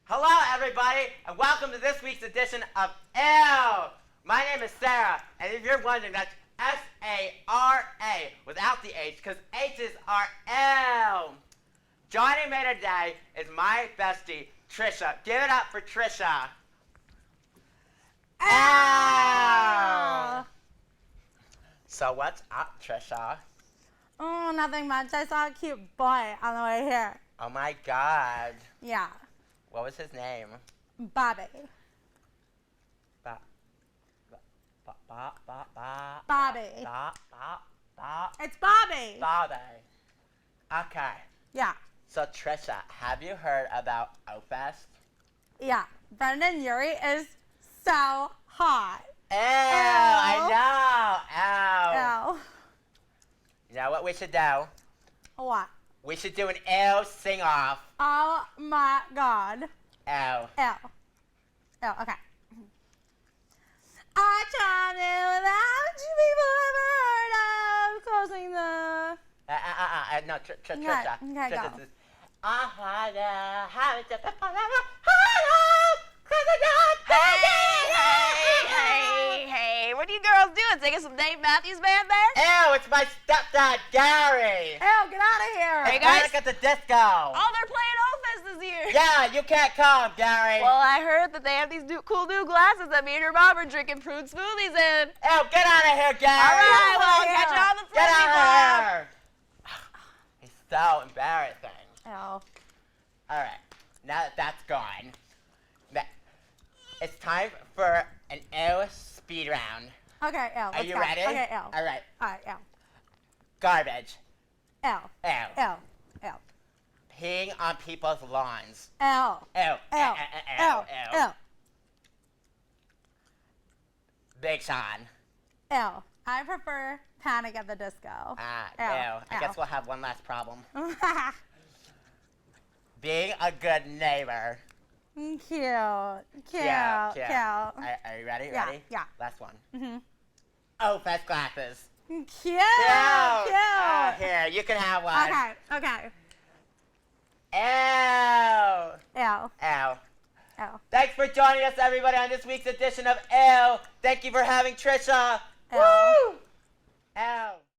Hello, everybody, and welcome to this week's edition of Ew. My name is Sarah, and if you're wondering, that's S-A-R-A without the H, because H's are L. Joining me today is my bestie, Trisha. Give it up for Trisha. Ew. So what's up, Trisha? Oh, nothing much. I saw a cute boy on the way here. Oh my God. Yeah, What was his name? Bobby. Bobby. It's Bobby. Bobby. Okay. Yeah, So Trisha, have you heard about O-Fest? yeah. Brendan Urie is so hot. Ew, I know. Ew. You know what we should do? What? We should do an ew sing-off. Oh my God. Ew. Ew. Ew. Okay. I tried it without you people ever heard of closing the. No, Trisha. Okay, Trisha, go. I had just a forever heart, 'cause I got Hey, what are you girls doing? Singing some Dave Matthews Band there? Ew, it's my stepdad, Gary. Ew, get out of here. Hey, guys. Back at the disco. Oh, they're playing O-Fest this year. Yeah, you can't come, Gary. Well, I heard that they have these cool new glasses that me and your mom are drinking fruit smoothies in. Ew, get out of here, Gary. All right, out well, of catch here. you on the Get Flippy out Club. of here. He's so embarrassing. Ew. All right, now that that's gone, it's time for an ew speed round. Okay, ew. Are you go. ready? Okay, ew. All right. All right, ew. Garbage. Ew. Ew. Ew. Ew. Peeing on people's lawns. Ew. Ew. Ew. Ew. Ew. Big Sean. Ew. I prefer Panic at the Disco. Ew. Ew. I Ew. guess we'll have one last problem. Being a good neighbor. Cute. Cute. Yeah. Cute. Are you ready? Yeah, Ready? yeah. Last one. Mhm. Oh, fast glasses. Cute. Cute. Cute. Oh, here, you can have one. Okay. Okay. Ew. Ew. Ew. Ew. Thanks for joining us, everybody, on this week's edition of Ew. Thank you for having Trisha. Ew. Woo! Ew.